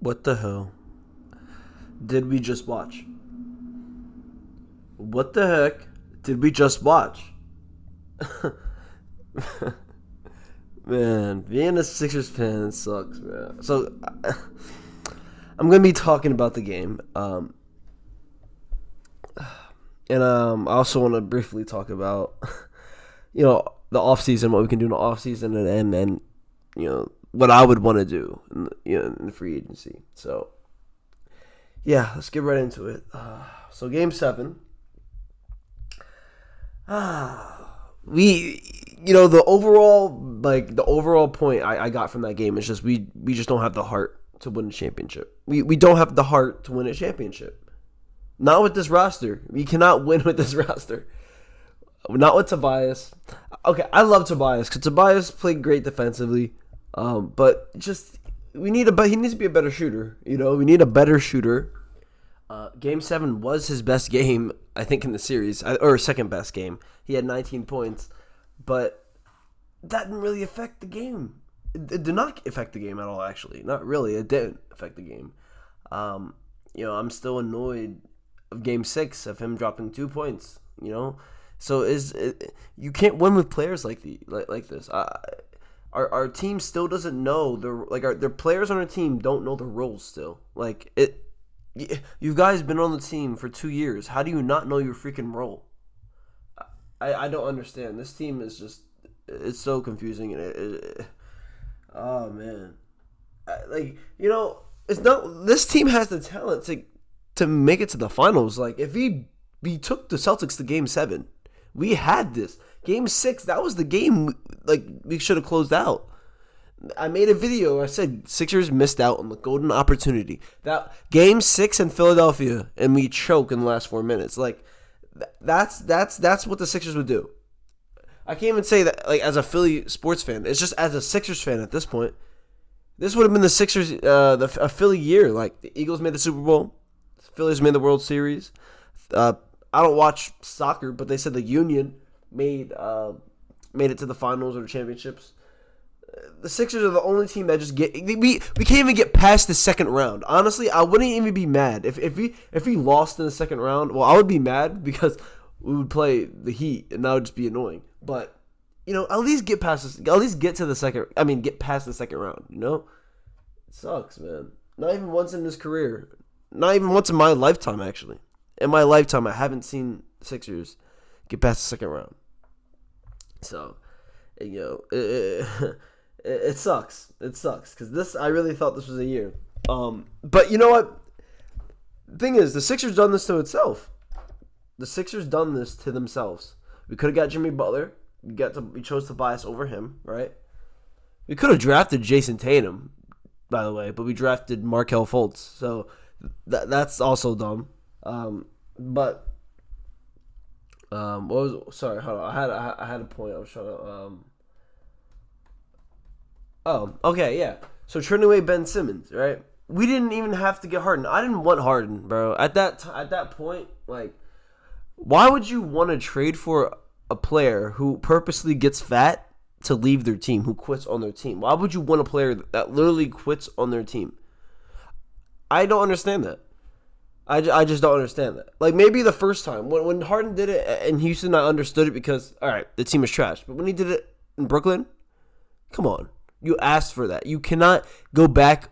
What the hell did we just watch? What the heck did we just watch? Man, being a Sixers fan sucks, man. So, I'm gonna be talking about the game, and I also want to briefly talk about, the off season, what we can do in the off season, and what I would want to do, in the free agency. So, yeah, let's get right into it. So, Game 7. The overall point I got from that game is just we just don't have the heart to win a championship. We don't have the heart to win a championship. Not with this roster. We cannot win with this roster. Not with Tobias. Okay, I love Tobias because Tobias played great defensively, but just he needs to be a better shooter. We need a better shooter. Game 7 was his best game, I think, in the series, or second best game. He had 19 points, but that didn't really affect the game. It did not affect the game at all, actually. Not really. It didn't affect the game. I'm still annoyed of Game 6 of him dropping 2 points. So you can't win with players like this. Our team still doesn't know their players on our team don't know the roles still. You guys been on the team for 2 years. How do you not know your freaking role? I don't understand. This team is just it's so confusing and oh man, it's not. This team has the talent to make it to the finals. Like if we took the Celtics to Game 7, we had this. Game 6, that was the game we should have closed out. I made a video. I said Sixers missed out on the golden opportunity. That Game 6 in Philadelphia, and we choke in the last 4 minutes. That's what the Sixers would do. I can't even say that as a Philly sports fan. It's just as a Sixers fan at this point. This would have been the Sixers, a Philly year. The Eagles made the Super Bowl, Phillies made the World Series. I don't watch soccer, but they said the Union made it to the finals or the championships. The Sixers are the only team that just we can't even get past the second round. Honestly, I wouldn't even be mad if we lost in the second round. Well, I would be mad because we would play the Heat and that would just be annoying. But at least get past this. At least get to the second. I mean, get past the second round. It sucks, man. Not even once in his career. Not even once in my lifetime, actually. In my lifetime, I haven't seen Sixers get past the second round. So, it sucks. It sucks because I really thought this was a year. But you know what? The thing is, the Sixers done this to itself. The Sixers done this to themselves. We could have got Jimmy Butler. We chose Tobias over him, right? We could have drafted Jason Tatum, by the way, but we drafted Markelle Fultz. So that's also dumb. But what was? Sorry, hold on. I had a point. I was trying to. Oh, okay, yeah. So trading away Ben Simmons, right? We didn't even have to get Harden. I didn't want Harden, bro. At that point, why would you want to trade for a player who purposely gets fat to leave their team, who quits on their team? Why would you want a player that literally quits on their team? I don't understand that. I just don't understand that. Maybe the first time when Harden did it in Houston, I understood it because all right, the team is trash. But when he did it in Brooklyn, come on. You asked for that. You cannot go back,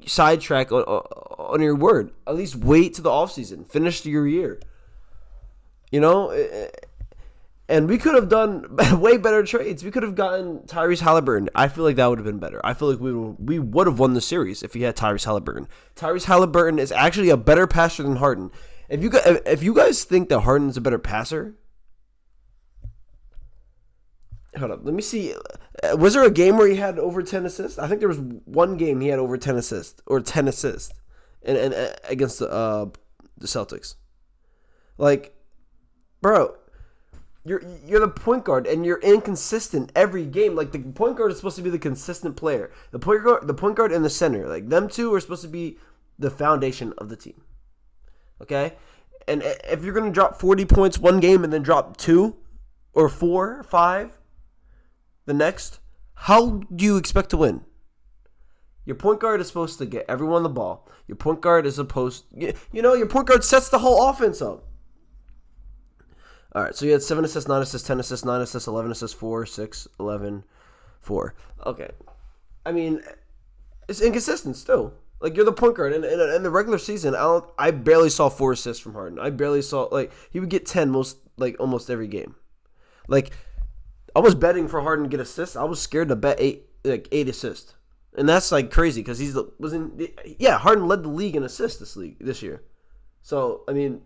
sidetrack on your word. At least wait to the offseason. Finish your year. And we could have done way better trades. We could have gotten Tyrese Halliburton. I feel like that would have been better. I feel like we would have won the series if we had Tyrese Halliburton. Tyrese Halliburton is actually a better passer than Harden. If you guys think that Harden is a better passer, hold up. Let me see. Was there a game where he had over 10 assists? I think there was one game he had over 10 assists or 10 assists, and against the Celtics. Bro, you're the point guard and you're inconsistent every game. The point guard is supposed to be the consistent player. The point guard and the center, them two are supposed to be the foundation of the team. Okay, and if you're gonna drop 40 points one game and then drop 2 or 4 or 5 the next, how do you expect to win? Your point guard is supposed to get everyone the ball. Your point guard is supposed, your point guard sets the whole offense up. All right, so you had 7 assists, 9 assists, 10 assists, 9 assists, 11 assists, 4, 6, 11, 4. Okay. I mean, it's inconsistent still. Like, you're the point guard. In the regular season, I barely saw 4 assists from Harden. I barely saw, he would get 10 almost every game. Like, I was betting for Harden to get assists. I was scared to bet 8 assists. And that's, crazy because Harden led the league in assists this year. So, I mean,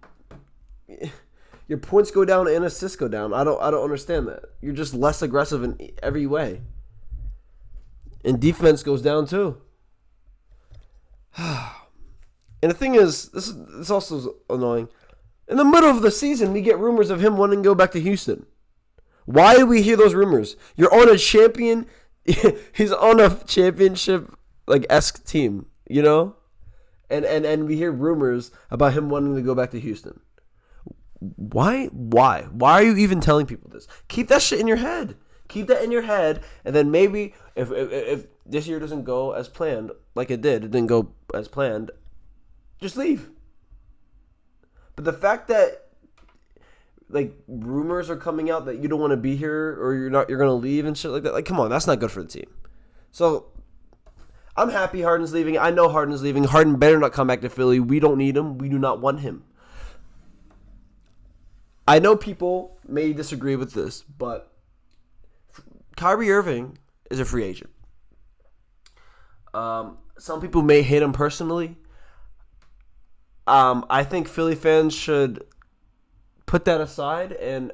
your points go down and assists go down. I don't understand that. You're just less aggressive in every way. And defense goes down too. And the thing is, this also is annoying. In the middle of the season, we get rumors of him wanting to go back to Houston. Why do we hear those rumors? You're on a champion. He's on a championship esque team, and we hear rumors about him wanting to go back to Houston. Why are you even telling people this? Keep that shit in your head. Keep that in your head, and then maybe if this year doesn't go as planned, like it didn't go as planned, just leave. But the fact that rumors are coming out that you don't want to be here or you're going to leave and shit like that, come on, that's not good for the team. So I'm happy Harden's leaving. I know Harden's leaving. Harden better not come back to Philly. We don't need him. We do not want him. I know people may disagree with this, but Kyrie Irving is a free agent. Some people may hate him personally. I think Philly fans should put that aside, and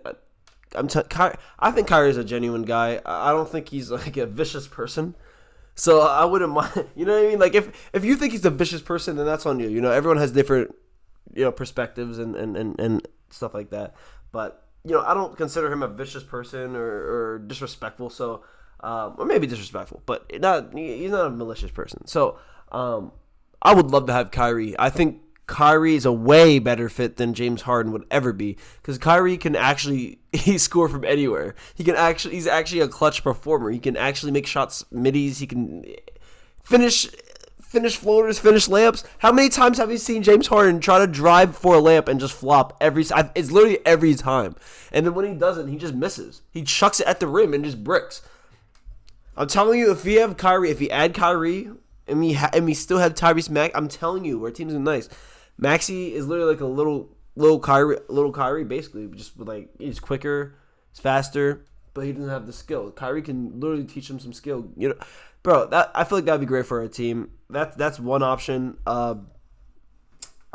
I think Kyrie is a genuine guy. I don't think he's a vicious person. So I wouldn't mind. You know what I mean? If you think he's a vicious person, then that's on you. Everyone has different perspectives and stuff like that. But I don't consider him a vicious person or disrespectful. So or maybe disrespectful, but he's not a malicious person. So I would love to have Kyrie. I think Kyrie is a way better fit than James Harden would ever be, because Kyrie can actually score from anywhere. He's actually a clutch performer. He can actually make shots middies. He can finish floaters, finish layups. How many times have you seen James Harden try to drive for a layup and just flop it's literally every time. And then when he doesn't, he just misses. He chucks it at the rim and just bricks. I'm telling you, if we add Kyrie and we still have Tyrese Maxey, I'm telling you, our team's nice. Maxey is literally a little Kyrie, basically, just he's quicker, he's faster, but he doesn't have the skill. Kyrie can literally teach him some skill. Bro, I feel like that'd be great for our team. That's one option. I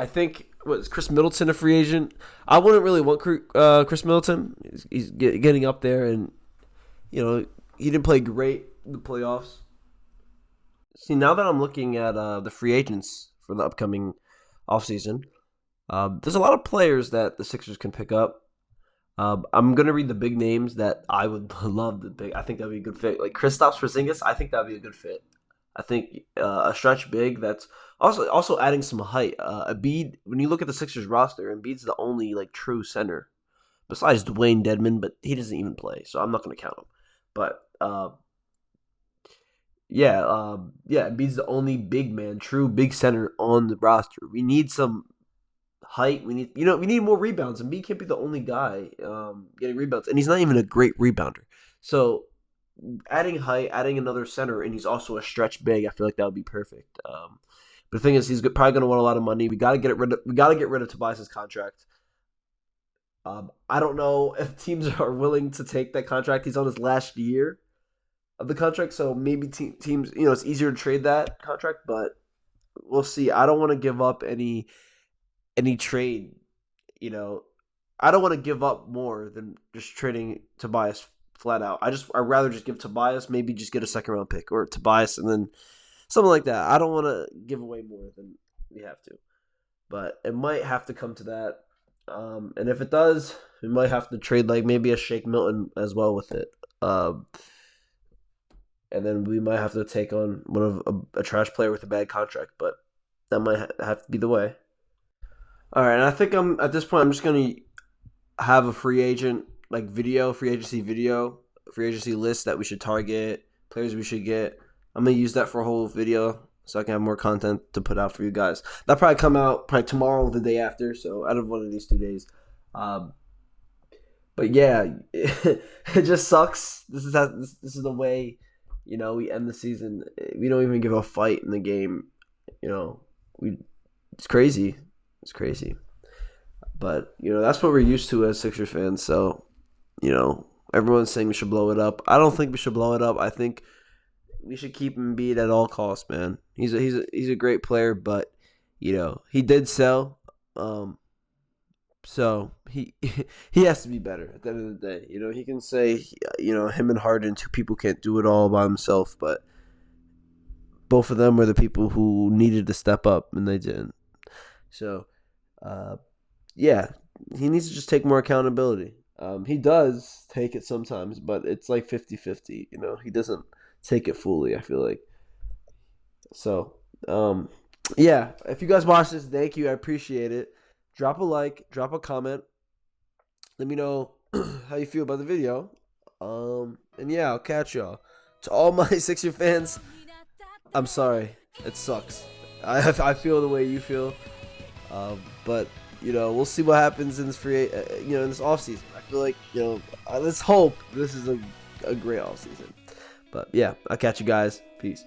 think was Chris Middleton a free agent? I wouldn't really want Chris Middleton. He's getting up there, and he didn't play great in the playoffs. See, now that I'm looking at the free agents for the upcoming offseason, there's a lot of players that the Sixers can pick up. I'm going to read the big names that I would love to pick. I think that would be a good fit. Like Kristaps Porzingis, I think that would be a good fit. I think a stretch big that's also adding some height. Embiid, when you look at the Sixers roster, Embiid's the only true center besides Dwayne Dedmon, but he doesn't even play, so I'm not going to count him. But Embiid's the only big man, true big center on the roster. We need some height. We need more rebounds. Embiid can't be the only guy getting rebounds, and he's not even a great rebounder. So adding height, adding another center, and he's also a stretch big, I feel like that would be perfect. But the thing is, he's probably going to want a lot of money. We got to get rid of Tobias's contract. I don't know if teams are willing to take that contract. He's on his last year of the contract, so maybe teams, it's easier to trade that contract, but we'll see. I don't want to give up any trade. I don't want to give up more than just trading Tobias flat out. I'd rather just give Tobias, maybe just get a second round pick, or Tobias and then something like that. I don't want to give away more than we have to, but it might have to come to that. And if it does, we might have to trade maybe a Shake Milton as well with it. And then we might have to take on one of a trash player with a bad contract, but that might have to be the way. All right, and I think at this point I'm just gonna have a free agent free agency list that we should target, players we should get. I'm gonna use that for a whole video so I can have more content to put out for you guys. That'll probably come out probably tomorrow or the day after. So out of one of these 2 days. Um, but yeah, it just sucks. This is the way, we end the season. We don't even give a fight in the game. We it's crazy. It's crazy. But that's what we're used to as Sixers fans. So everyone's saying we should blow it up. I don't think we should blow it up. I think we should keep Embiid at all costs, man. He's a great player, but he did sell. So he he has to be better at the end of the day. He can say him and Harden, two people can't do it all by himself, but both of them were the people who needed to step up and they didn't. So yeah, he needs to just take more accountability. He does take it sometimes, but it's like 50-50. He doesn't take it fully, I feel like. So yeah, if you guys watch this, thank you. I appreciate it. Drop a like, drop a comment. Let me know how you feel about the video. And yeah, I'll catch y'all. To all my Sixer fans, I'm sorry. It sucks. I feel the way you feel. But we'll see what happens in this in this offseason. I feel like let's hope this is a great offseason. But yeah, I'll catch you guys. Peace.